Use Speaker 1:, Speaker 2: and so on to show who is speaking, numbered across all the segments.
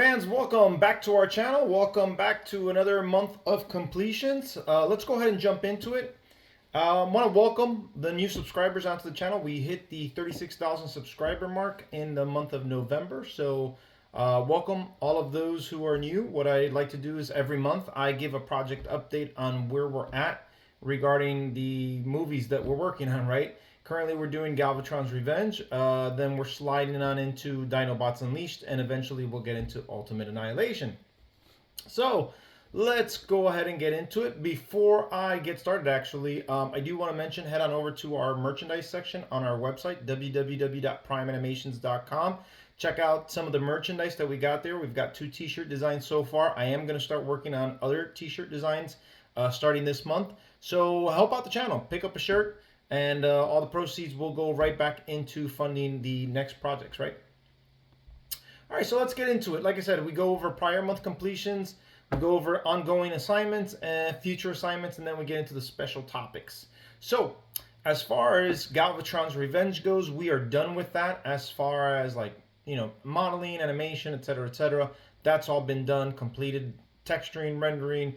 Speaker 1: fans, welcome back to our channel. Welcome back to another month of completions. Let's go ahead and jump into it. I want to welcome the new subscribers onto the channel. We hit the 36,000 subscriber mark in the month of November. So welcome all of those who are new. What I like to do is every month I give a project update on where we're at regarding the movies that we're working on, right? Currently, we're doing Galvatron's Revenge. Then we're sliding on into Dinobots Unleashed, and eventually we'll get into Ultimate Annihilation. So let's go ahead and get into it. Before I get started, actually, I do want to mention, head on over to our merchandise section on our website, www.primeanimations.com. Check out some of the merchandise that we got there. We've got 2 t-shirt designs so far. I am going to start working on other t-shirt designs starting this month. So help out the channel. Pick up a shirt. And all the proceeds will go right back into funding the next projects, right? All right, so let's get into it. Like I said, we go over prior month completions, we go over ongoing assignments and future assignments, and then we get into the special topics. So as far as Galvatron's Revenge goes, we are done with that. As far as modeling, animation, etc., that's all been done, completed, texturing, rendering.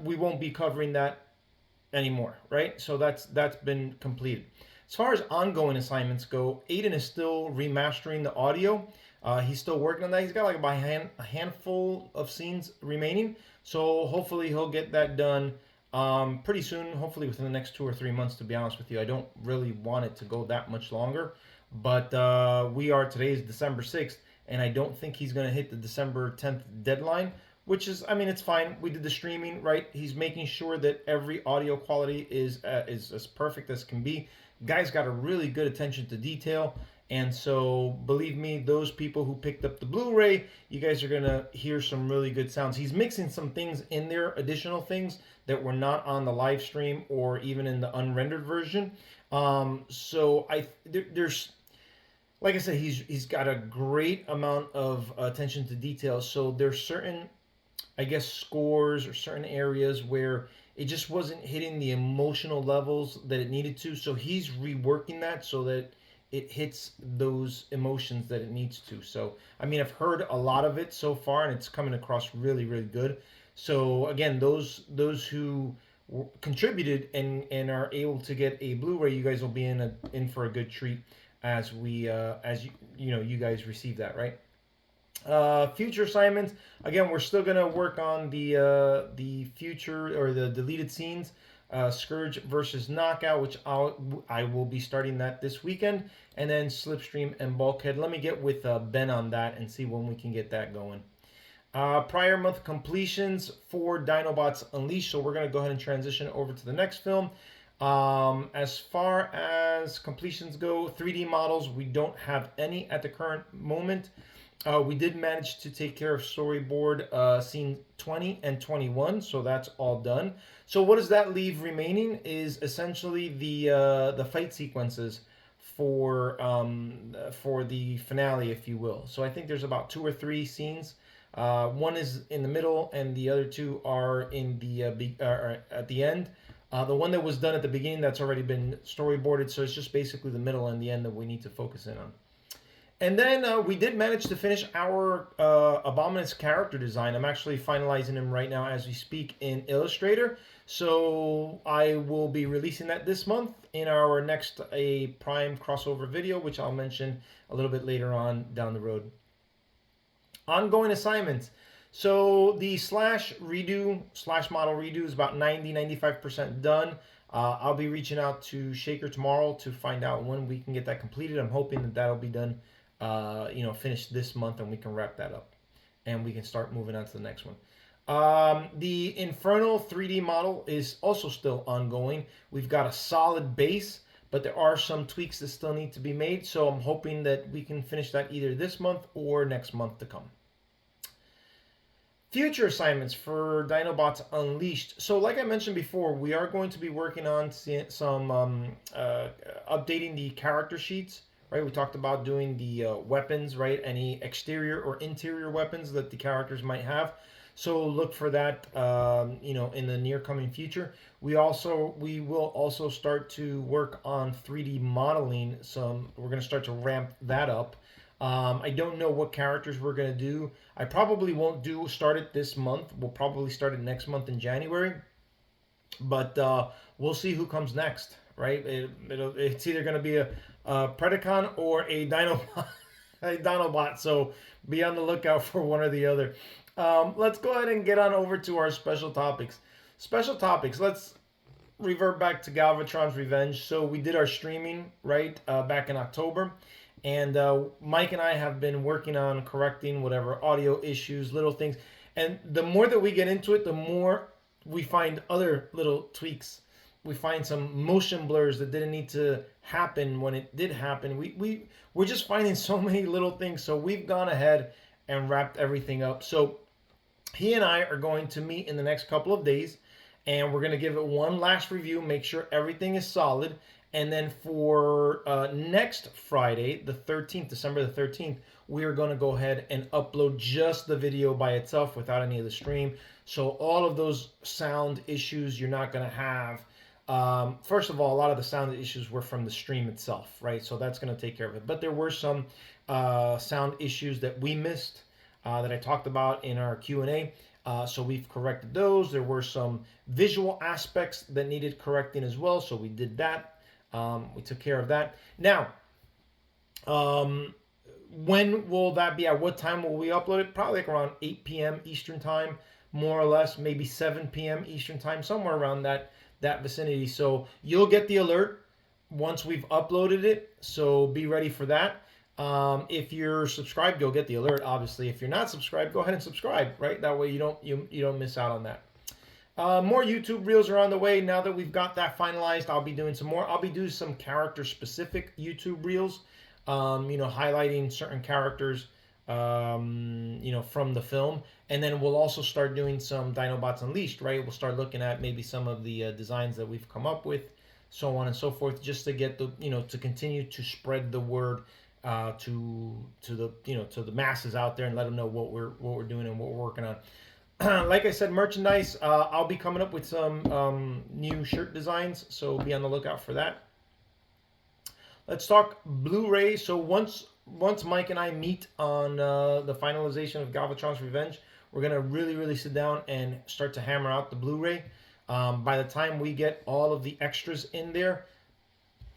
Speaker 1: We won't be covering that anymore, right? So that's been completed. As far as ongoing assignments go, Aiden is still remastering the audio. He's still working on that. He's got like about a handful of scenes remaining. So hopefully he'll get that done pretty soon, hopefully within the next 2 or 3 months, to be honest with you. I don't really want it to go that much longer. But today is December 6th, and I don't think he's going to hit the December 10th deadline. Which is, I mean, it's fine. We did the streaming, right? He's making sure that every audio quality is as perfect as can be. Guy's got a really good attention to detail. And so, believe me, those people who picked up the Blu-ray, you guys are going to hear some really good sounds. He's mixing some things in there, additional things that were not on the live stream or even in the unrendered version. There's... Like I said, he's got a great amount of attention to detail. So there's certain, I guess, scores or certain areas where it just wasn't hitting the emotional levels that it needed to. So he's reworking that so that it hits those emotions that it needs to. So, I mean, I've heard a lot of it so far, and it's coming across really, really good. So, again, those who contributed and are able to get a Blu-ray, you guys will be in for a good treat as you guys receive that, right? Future assignments, again, we're still going to work on the future or the deleted scenes, Scourge versus Knockout, which I will be starting that this weekend, and then Slipstream and Bulkhead. Let me get with Ben on that and see when we can get that going. Prior month completions for Dinobots Unleashed, so we're going to go ahead and transition over to the next film. As far as completions go, 3D models, we don't have any at the current moment. We did manage to take care of storyboard scene 20 and 21, so that's all done. So what does that leave remaining is essentially the fight sequences for the finale, if you will. So I think there's about 2 or 3 scenes. One is in the middle, and the other 2 are in at the end. The one that was done at the beginning, that's already been storyboarded, so it's just basically the middle and the end that we need to focus in on. And then we did manage to finish our Abominus character design. I'm actually finalizing him right now as we speak in Illustrator. So I will be releasing that this month in our next Prime crossover video, which I'll mention a little bit later on down the road. Ongoing assignments. So the /model redo is about 90-95% done. I'll be reaching out to Shaker tomorrow to find out when we can get that completed. I'm hoping that that'll be done, finished this month, and we can wrap that up, and we can start moving on to the next one. The Infernal 3D model is also still ongoing. We've got a solid base, but there are some tweaks that still need to be made. So I'm hoping that we can finish that either this month or next month to come. Future assignments for Dinobots Unleashed. So like I mentioned before, we are going to be working on some updating the character sheets, right? We talked about doing the weapons, right? Any exterior or interior weapons that the characters might have. So look for that, in the near coming future. We will also start to work on 3D modeling. We're going to start to ramp that up. I don't know what characters we're gonna do. I probably won't start it this month. We'll probably start it next month in January, but we'll see who comes next. Right? It's either gonna be a Predacon or a Dino a Dinobot. So be on the lookout for one or the other. Let's go ahead and get on over to our special topics. Special topics. Let's revert back to Galvatron's Revenge. So we did our streaming right back in October, and Mike and I have been working on correcting whatever audio issues, little things. And the more that we get into it, the more we find other little tweaks. We find some motion blurs that didn't need to happen when it did happen. We're just finding so many little things. So we've gone ahead and wrapped everything up. So he and I are going to meet in the next couple of days, and we're going to give it one last review, make sure everything is solid. And then for next Friday, the 13th, December the 13th, we are going to go ahead and upload just the video by itself without any of the stream. So all of those sound issues you're not going to have. First of all, a lot of the sound issues were from the stream itself, right? So that's going to take care of it. But there were some sound issues that we missed that I talked about in our Q&A. So we've corrected those. There were some visual aspects that needed correcting as well. So we did that. We took care of that. Now, when will that be? At what time will we upload it? Probably like around 8 p.m. Eastern time, more or less, maybe 7 p.m. Eastern time, somewhere around that vicinity. So you'll get the alert once we've uploaded it. So be ready for that. If you're subscribed, you'll get the alert. Obviously, if you're not subscribed, go ahead and subscribe. Right, that way you don't miss out on that. More YouTube reels are on the way. Now that we've got that finalized, I'll be doing some more. I'll be doing some character-specific YouTube reels. Highlighting certain characters, from the film, and then we'll also start doing some Dinobots Unleashed. Right, we'll start looking at maybe some of the designs that we've come up with, so on and so forth, just to get to continue to spread the word to the masses out there and let them know what we're doing and what we're working on. Like I said, merchandise. I'll be coming up with some new shirt designs, so be on the lookout for that. Let's talk Blu-ray. So once Mike and I meet on the finalization of Galvatron's Revenge, we're gonna really sit down and start to hammer out the Blu-ray. By the time we get all of the extras in there,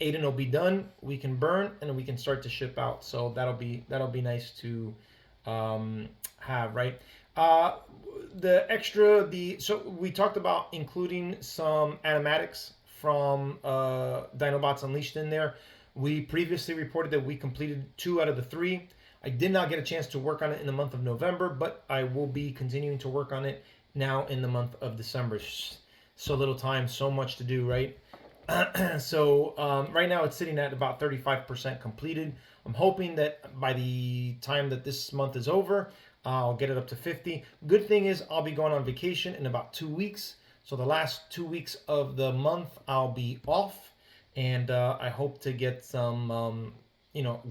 Speaker 1: Aiden will be done. We can burn and we can start to ship out. So that'll be nice to have, right? So we talked about including some animatics from Dinobots Unleashed in there. We previously reported that we completed 2 out of the 3. I did not get a chance to work on it in the month of November, but I will be continuing to work on it now in the month of December. So little time, so much to do, right? So right now it's sitting at about 35% completed. I'm hoping that by the time that this month is over, I'll get it up to 50. Good thing is I'll be going on vacation in about 2 weeks. So the last 2 weeks of the month I'll be off, and I hope to get some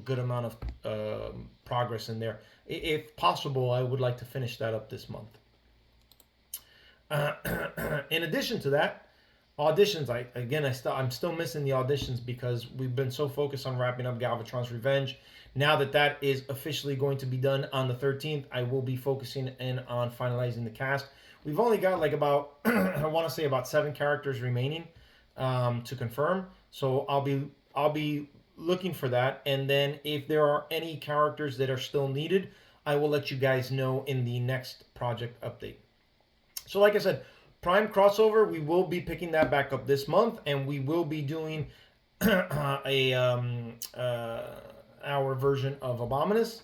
Speaker 1: good amount of progress in there. If possible, I would like to finish that up this month. In addition to that, auditions. I'm still missing the auditions because we've been so focused on wrapping up Galvatron's Revenge. Now that is officially going to be done on the 13th, I will be focusing in on finalizing the cast. We've only got like about I want to say about 7 characters remaining to confirm. So I'll be looking for that, and then if there are any characters that are still needed, I will let you guys know in the next project update. So like I said, Prime crossover, we will be picking that back up this month, and we will be doing our version of Abominus.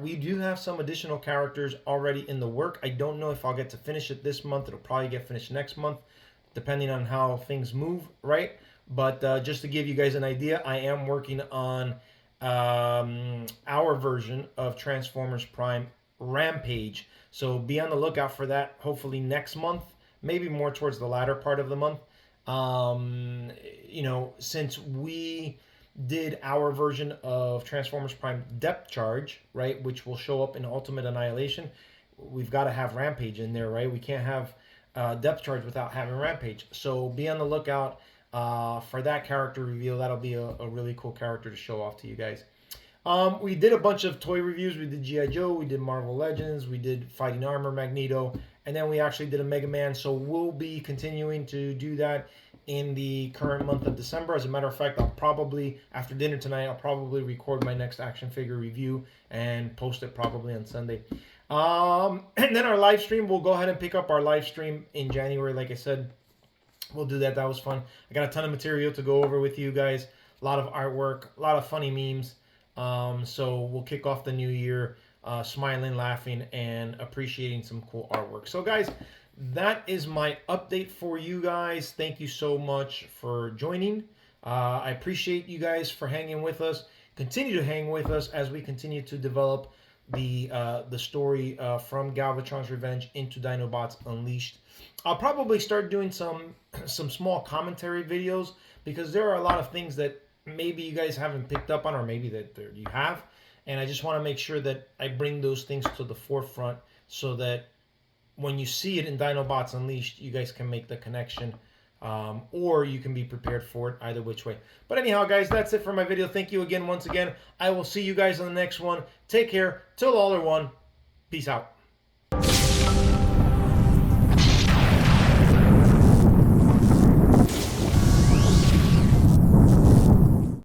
Speaker 1: We do have some additional characters already in the work. I don't know if I'll get to finish it this month. It'll probably get finished next month, depending on how things move, right? But just to give you guys an idea, I am working on our version of Transformers Prime Rampage. So be on the lookout for that, hopefully next month, maybe more towards the latter part of the month. Since we did our version of Transformers Prime Depth Charge, right, which will show up in Ultimate Annihilation, we've got to have Rampage in there, right? We can't have Depth Charge without having Rampage. So be on the lookout for that character reveal. That'll be a really cool character to show off to you guys. We did a bunch of toy reviews. We did G.I. Joe, we did Marvel Legends, we did Fighting Armor, Magneto, and then we actually did a Mega Man. So we'll be continuing to do that in the current month of December. As a matter of fact, I'll probably, after dinner tonight, I'll probably record my next action figure review and post it probably on Sunday. And then our live stream, we'll go ahead and pick up our live stream in January. Like I said, we'll do that. That was fun. I got a ton of material to go over with you guys. A lot of artwork, a lot of funny memes. So we'll kick off the new year smiling, laughing, and appreciating some cool artwork. So, guys, that is my update for you guys. Thank you so much for joining. I appreciate you guys for hanging with us. Continue to hang with us as we continue to develop the story from Galvatron's Revenge into Dinobots Unleashed. I'll probably start doing some small commentary videos because there are a lot of things that maybe you guys haven't picked up on, or maybe that you have, and I just want to make sure that I bring those things to the forefront so that when you see it in Dinobots Unleashed, you guys can make the connection, or you can be prepared for it, either which way. But anyhow, guys, that's it for my video. Thank you again, once again. I will see you guys on the next one. Take care. Till all are one. Peace out.